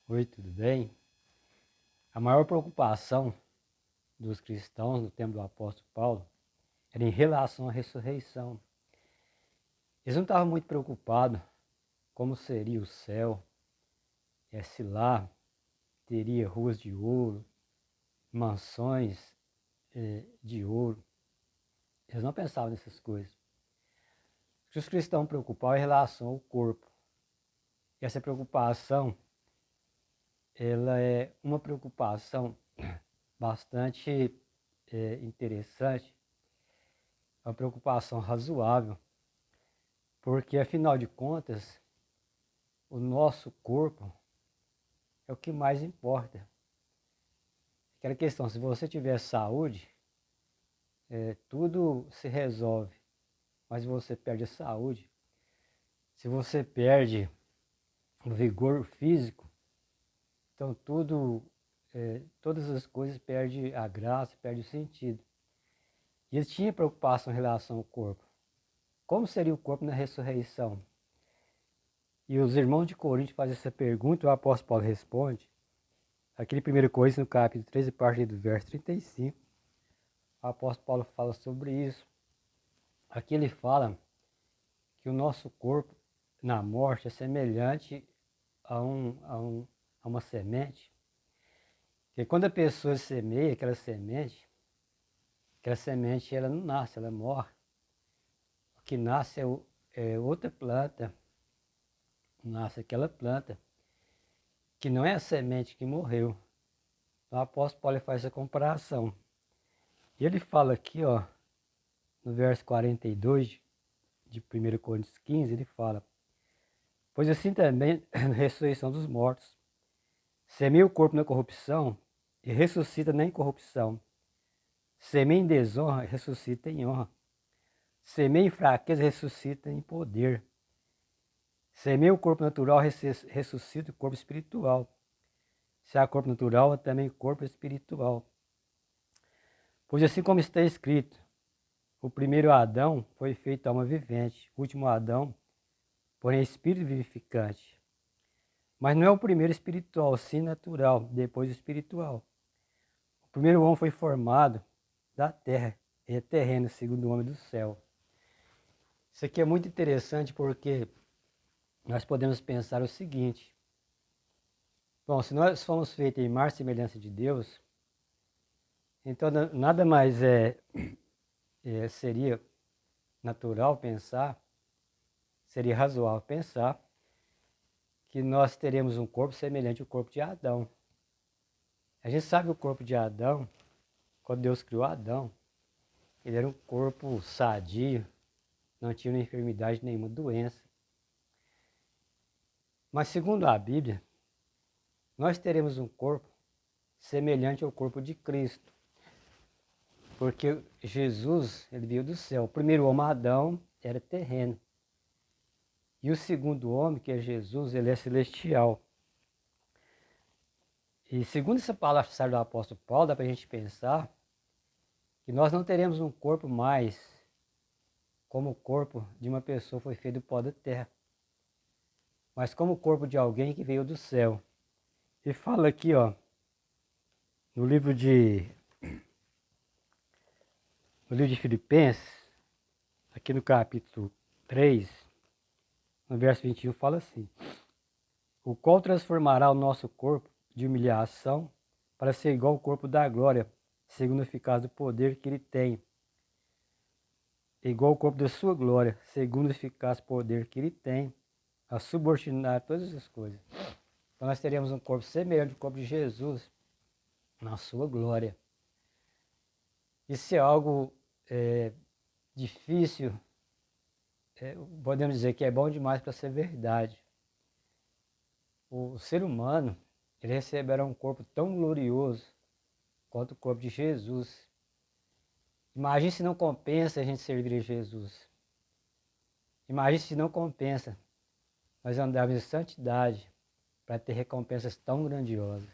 Oi, tudo bem? A maior preocupação dos cristãos no tempo do apóstolo Paulo era em relação à ressurreição. Eles não estavam muito preocupados como seria o céu, se lá teria ruas de ouro, mansões de ouro. Eles não pensavam nessas coisas. O que os cristãos preocupavam é em relação ao corpo. E essa preocupação, ela é uma preocupação bastante interessante, uma preocupação razoável, porque afinal de contas, o nosso corpo é o que mais importa. Aquela questão, se você tiver saúde, tudo se resolve, mas se você perde a saúde, se você perde o vigor físico, então todas as coisas perdem a graça, perdem o sentido. E eles tinham preocupação em relação ao corpo. Como seria o corpo na ressurreição? E os irmãos de Corinto fazem essa pergunta e o apóstolo Paulo responde. Aquele 1 Coríntios, no capítulo 13, parte do verso 35, o apóstolo Paulo fala sobre isso. Aqui ele fala que o nosso corpo na morte é semelhante a uma semente. Porque quando a pessoa semeia aquela semente ela não nasce, ela morre. O que nasce é outra planta, nasce aquela planta, que não é a semente que morreu. Então, o apóstolo Paulo faz essa comparação. E ele fala aqui, ó, no verso 42 de 1 Coríntios 15, ele fala: pois assim também, na ressurreição dos mortos, semeia o corpo na corrupção e ressuscita na incorrupção. Semeia em desonra e ressuscita em honra. Semeia em fraqueza e ressuscita em poder. Semeia o corpo natural, ressuscita o corpo espiritual. Se há corpo natural, há também corpo espiritual. Pois assim como está escrito, o primeiro Adão foi feito alma vivente, o último Adão, porém espírito vivificante. Mas não é o primeiro espiritual, sim natural, depois o espiritual. O primeiro homem foi formado da terra, é terreno, segundo o homem do céu. Isso aqui é muito interessante porque nós podemos pensar o seguinte: bom, se nós fomos feitos em imagem e semelhança de Deus, então nada mais seria natural pensar, seria razoável pensar que nós teremos um corpo semelhante ao corpo de Adão. A gente sabe o corpo de Adão, quando Deus criou Adão, ele era um corpo sadio, não tinha enfermidade nenhuma, doença. Mas segundo a Bíblia, nós teremos um corpo semelhante ao corpo de Cristo. Porque Jesus, ele veio do céu. O primeiro homem, Adão, era terreno. E o segundo homem, que é Jesus, ele é celestial. E segundo essa palavra do apóstolo Paulo, dá para a gente pensar que nós não teremos um corpo mais como o corpo de uma pessoa que foi feito do pó da terra, mas como o corpo de alguém que veio do céu. E fala aqui, ó, no livro de Filipenses, aqui no capítulo 3, no verso 21, fala assim: o qual transformará o nosso corpo de humilhação para ser igual ao corpo da glória, segundo a eficácia do poder que ele tem. Igual ao corpo da sua glória, segundo o eficaz poder que ele tem, a subordinar todas as coisas. Então nós teremos um corpo semelhante ao corpo de Jesus, na sua glória. Isso é algo difícil, podemos dizer que é bom demais para ser verdade. O ser humano, ele receberá um corpo tão glorioso quanto o corpo de Jesus. Imagine se não compensa a gente servir a Jesus. Imagine se não compensa nós andarmos em santidade para ter recompensas tão grandiosas.